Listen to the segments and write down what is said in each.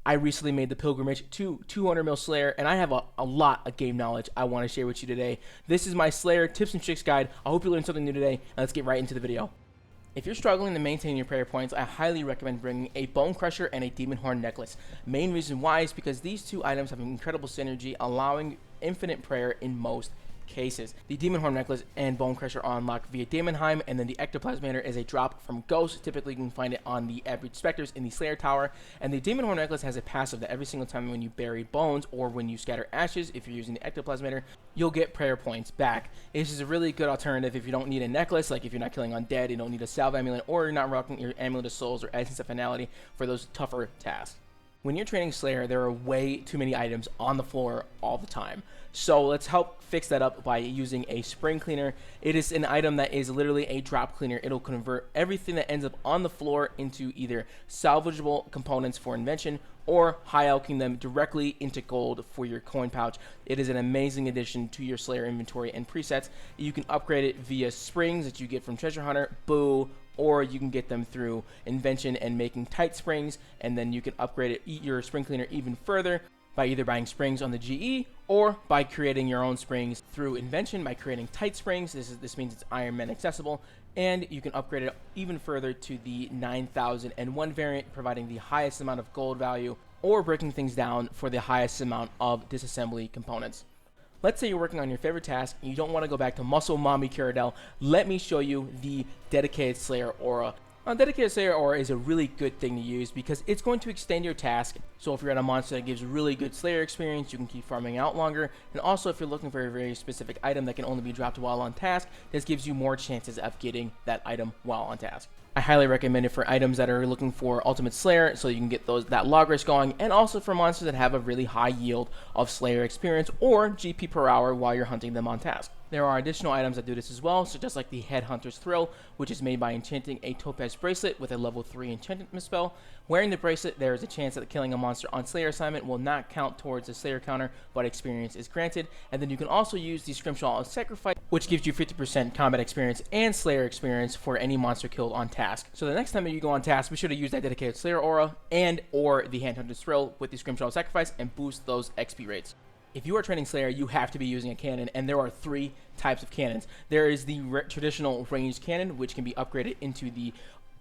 I recently made the pilgrimage to 200 mil Slayer, and I have a lot of game knowledge I want to share with you today. This is my Slayer tips and tricks guide. I hope you learned something new today, and let's get right into the video. If you're struggling to maintain your prayer points, I highly recommend bringing a Bone Crusher and a Demon Horn necklace. Main reason why is because these two items have incredible synergy, allowing infinite prayer in most cases. The Demon Horn necklace and Bone Crusher are unlocked via Daemonheim, and then the Ectoplasmator is a drop from Ghost. Typically, you can find it on the average Spectres in the Slayer Tower, and the Demon Horn necklace has a passive that every single time when you bury bones or when you scatter ashes, if you're using the Ectoplasmator, you'll get prayer points back. This is a really good alternative if you don't need a necklace, like if you're not killing undead, you don't need a Salve Amulet, or you're not rocking your Amulet of Souls or Essence of Finality for those tougher tasks. When you're training Slayer, there are way too many items on the floor all the time. So let's help fix that up by using a Springcleaner. It is an item that is literally a drop cleaner. It'll convert everything that ends up on the floor into either salvageable components for invention or high alching them directly into gold for your coin pouch. It is an amazing addition to your Slayer inventory and presets. You can upgrade it via springs that you get from Treasure Hunter, Boo, or you can get them through invention and making tight springs, and then you can upgrade it, your spring cleaner even further by either buying springs on the GE or by creating your own springs through invention by creating tight springs. This means it's Iron Man accessible, and you can upgrade it even further to the 9001 variant, providing the highest amount of gold value, or breaking things down for the highest amount of disassembly components. Let's say you're working on your favorite task and you don't want to go back to Muscle Mommy Kuradel. Let me show you the Dedicated Slayer Aura. Now, Dedicated Slayer Aura is a really good thing to use because it's going to extend your task. So if you're at a monster that gives really good Slayer experience, you can keep farming out longer. And also if you're looking for a very specific item that can only be dropped while on task, this gives you more chances of getting that item while on task. I highly recommend it for items that are looking for Ultimate Slayer, so you can get that log race going, and also for monsters that have a really high yield of Slayer experience or GP per hour while you're hunting them on task. There are additional items that do this as well, so just like the Headhunter's Thrill, which is made by enchanting a Topaz bracelet with a level 3 enchantment spell. Wearing the bracelet, there is a chance that killing a monster on Slayer assignment will not count towards the Slayer counter, but experience is granted. And then you can also use the Scrimshaw of Sacrifice, which gives you 50% combat experience and Slayer experience for any monster killed on task. So the next time that you go on task, be sure to use that Dedicated Slayer Aura and or the Headhunter's Thrill with the Scrimshaw of Sacrifice and boost those XP rates. If you are training Slayer, you have to be using a cannon, and there are 3 types of cannons. There is the traditional ranged cannon, which can be upgraded into the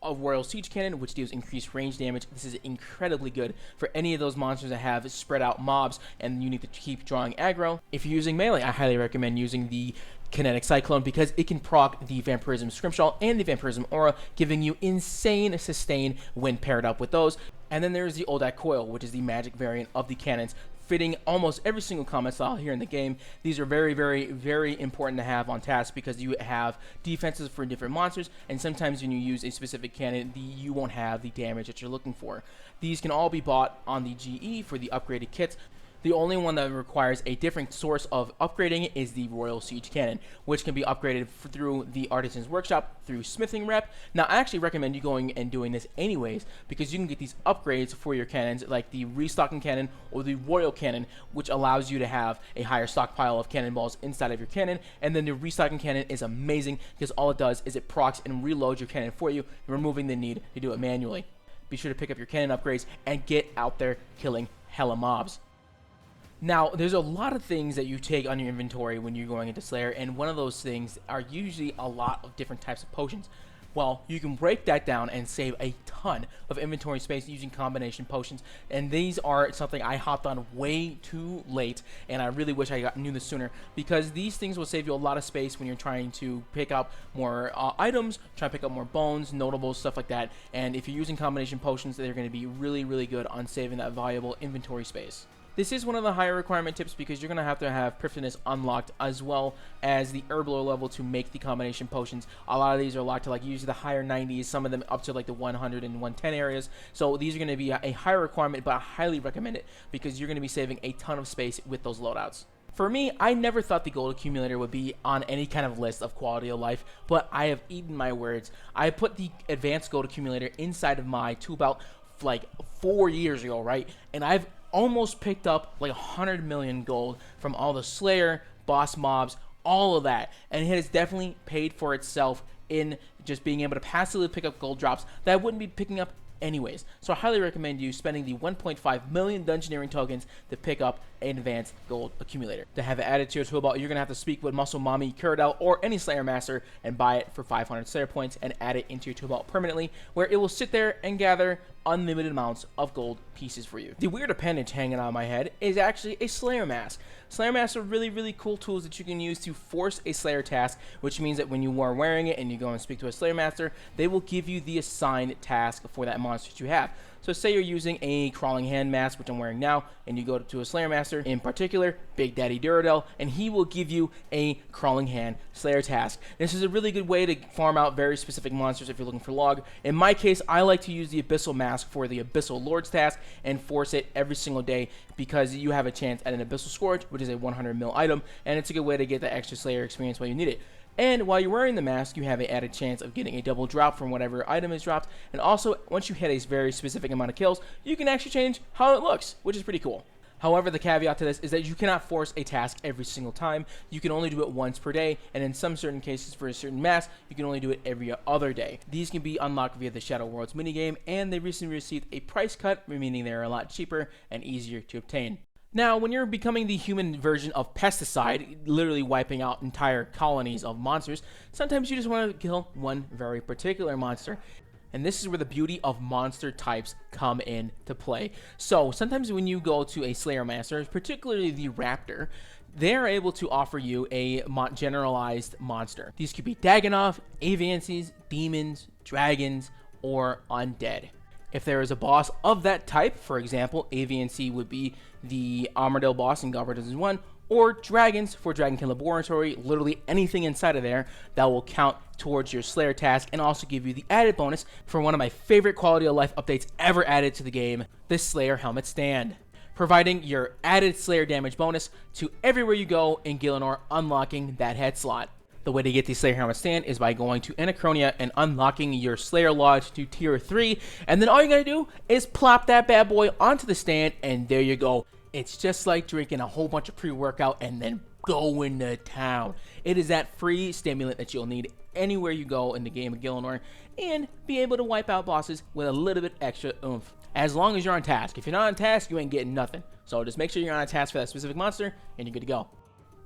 Royal Siege Cannon, which deals increased range damage. This is incredibly good for any of those monsters that have spread out mobs and you need to keep drawing aggro. If you're using melee, I highly recommend using the Kinetic Cyclone because it can proc the Vampirism Scrimshaw and the Vampirism Aura, giving you insane sustain when paired up with those. And then there's the Oldak Coil, which is the magic variant of the cannons, fitting almost every single combat style here in the game. These are very, very, very important to have on task because you have defenses for different monsters, and sometimes when you use a specific cannon, you won't have the damage that you're looking for. These can all be bought on the GE for the upgraded kits. The only one that requires a different source of upgrading is the Royal Siege Cannon, which can be upgraded through the Artisan's Workshop through Smithing Rep. Now, I actually recommend you going and doing this anyways because you can get these upgrades for your cannons like the Restocking Cannon or the Royal Cannon, which allows you to have a higher stockpile of cannonballs inside of your cannon. And then the Restocking Cannon is amazing because all it does is it procs and reloads your cannon for you, removing the need to do it manually. Be sure to pick up your cannon upgrades and get out there killing hella mobs. Now, there's a lot of things that you take on your inventory when you're going into Slayer, and one of those things are usually a lot of different types of potions. Well, you can break that down and save a ton of inventory space using combination potions, and these are something I hopped on way too late, and I really wish I knew this sooner, because these things will save you a lot of space when you're trying to pick up more items, try to pick up more bones, notables, stuff like that, and if you're using combination potions, they're going to be really, really good on saving that valuable inventory space. This is one of the higher requirement tips because you're going to have Prifdiness unlocked as well as the Herblore level to make the combination potions. A lot of these are locked to like usually the higher 90s, some of them up to like the 100 and 110 areas. So these are going to be a higher requirement, but I highly recommend it because you're going to be saving a ton of space with those loadouts. For me, I never thought the gold accumulator would be on any kind of list of quality of life, but I have eaten my words. I put the advanced gold accumulator inside of my tool belt like 4 years ago, right? And I've almost picked up like 100 million gold from all the Slayer, boss mobs, all of that. And it has definitely paid for itself in just being able to passively pick up gold drops that I wouldn't be picking up anyways. So I highly recommend you spending the 1.5 million dungeoneering tokens to pick up an advanced gold accumulator. To have it added to your toolbelt, you're going to have to speak with Muscle Mommy, Kuradel, or any Slayer Master and buy it for 500 Slayer points and add it into your toolbelt permanently, where it will sit there and gather unlimited amounts of gold pieces for you. The weird appendage hanging on my head is actually a Slayer Mask. Slayer Masks are really cool tools that you can use to force a Slayer task, which means that when you are wearing it and you go and speak to a Slayer Master, they will give you the assigned task for that monster that you have. So say you're using a crawling hand mask, which I'm wearing now, and you go to a Slayer Master, in particular, Big Daddy Kuradel, and he will give you a crawling hand Slayer task. This is a really good way to farm out very specific monsters if you're looking for log. In my case, I like to use the Abyssal Mask for the Abyssal Lord's task and force it every single day because you have a chance at an Abyssal Scourge, which is a 100 mil item, and it's a good way to get that extra Slayer experience while you need it. And while you're wearing the mask, you have an added chance of getting a double drop from whatever item is dropped. And also, once you hit a very specific amount of kills, you can actually change how it looks, which is pretty cool. However, the caveat to this is that you cannot force a task every single time. You can only do it once per day, and in some certain cases for a certain mask, you can only do it every other day. These can be unlocked via the Shadow Worlds minigame, and they recently received a price cut, meaning they're a lot cheaper and easier to obtain. Now, when you're becoming the human version of Pesticide, literally wiping out entire colonies of monsters, sometimes you just want to kill one very particular monster. And this is where the beauty of monster types come into play. So, sometimes when you go to a Slayer Master, particularly the Raptor, they're able to offer you a generalized monster. These could be Dagannoth, Avances, Demons, Dragons, or Undead. If there is a boss of that type, for example, AVNC would be the Armadale boss in God Season 1, or Dragons for Dragonkin Laboratory, literally anything inside of there that will count towards your Slayer task and also give you the added bonus for one of my favorite quality of life updates ever added to the game, this Slayer Helmet Stand, providing your added Slayer damage bonus to everywhere you go in Gielinor, unlocking that head slot. The way to get the Slayer Helmet Stand is by going to Anachronia and unlocking your Slayer Lodge to Tier 3, and then all you gotta do is plop that bad boy onto the stand, and there you go. It's just like drinking a whole bunch of pre-workout and then going to town. It is that free stimulant that you'll need anywhere you go in the game of Gielinor, and be able to wipe out bosses with a little bit extra oomph, as long as you're on task. If you're not on task, you ain't getting nothing. So just make sure you're on a task for that specific monster, and you're good to go.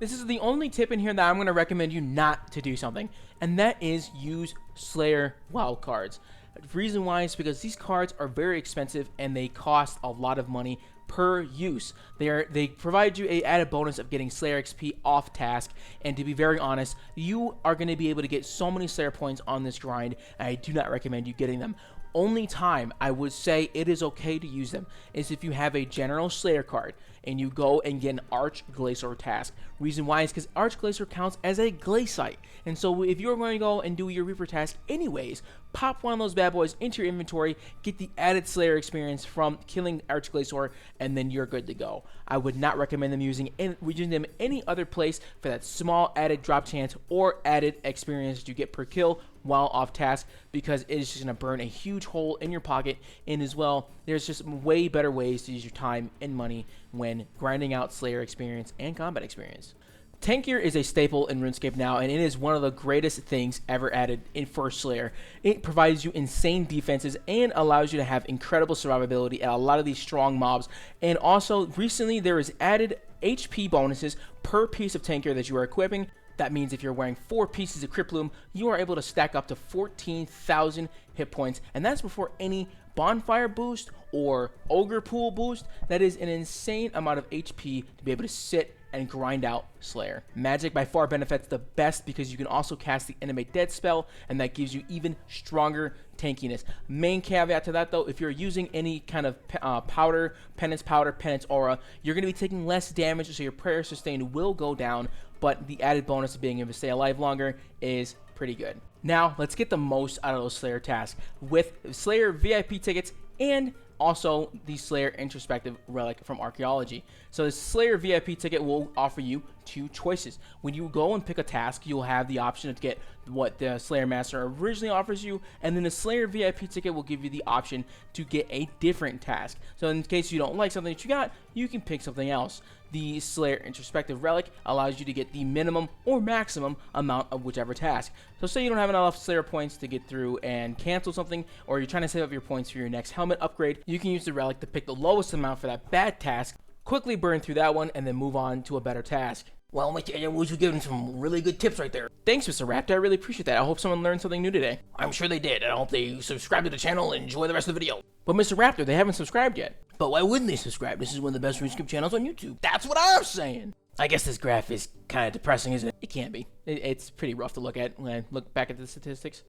This is the only tip in here that I'm going to recommend you not to do something, and that is use Slayer wild cards. The reason why is because these cards are very expensive and they cost a lot of money per use. They provide you a added bonus of getting Slayer XP off task, and to be very honest, you are going to be able to get so many Slayer points on this grind, and I do not recommend you getting them. Only time I would say it is okay to use them is if you have a general Slayer card and you go and get an Arch Glacier task. Reason why is because Arch Glacier counts as a Glaciite, and so if you're going to go and do your Reaper task anyways, pop one of those bad boys into your inventory, get the added Slayer experience from killing Arch Glacier, and then you're good to go. I would not recommend them using them any other place for that small added drop chance or added experience that you get per kill while off task, because it is just going to burn a huge hole in your pocket. And as well, there's just way better ways to use your time and money when grinding out Slayer experience and combat experience. Tank gear is a staple in RuneScape now, and it is one of the greatest things ever added in First Slayer. It provides you insane defenses and allows you to have incredible survivability at a lot of these strong mobs. And also, recently there is added HP bonuses per piece of tank gear that you are equipping. That means if you're wearing 4 pieces of Crypt Bloom, you are able to stack up to 14,000 hit points, and that's before any bonfire boost or ogre pool boost. That is an insane amount of HP to be able to sit and grind out Slayer. Magic by far benefits the best because you can also cast the Animate Dead spell, and that gives you even stronger tankiness. Main caveat to that though, if you're using any kind of powder, penance aura, you're going to be taking less damage, so your prayer sustain will go down, but the added bonus of being able to stay alive longer is pretty good. Now, let's get the most out of those Slayer tasks with Slayer VIP tickets and also the Slayer Introspective Relic from Archaeology. So the Slayer VIP ticket will offer you 2 choices. When you go and pick a task, you'll have the option to get what the Slayer Master originally offers you, and then the Slayer VIP ticket will give you the option to get a different task. So in case you don't like something that you got, you can pick something else. The Slayer Introspective Relic allows you to get the minimum or maximum amount of whichever task. So say you don't have enough Slayer points to get through and cancel something, or you're trying to save up your points for your next helmet upgrade, you can use the relic to pick the lowest amount for that bad task, quickly burn through that one, and then move on to a better task. Well, Mr. Edwards, you're giving some really good tips right there. Thanks, Mr. Raptor. I really appreciate that. I hope someone learned something new today. I'm sure they did. I hope they subscribe to the channel and enjoy the rest of the video. But Mr. Raptor, they haven't subscribed yet. But why wouldn't they subscribe? This is one of the best Runescape channels on YouTube. That's what I'm saying. I guess this graph is kind of depressing, isn't it? It can be. It's pretty rough to look at when I look back at the statistics.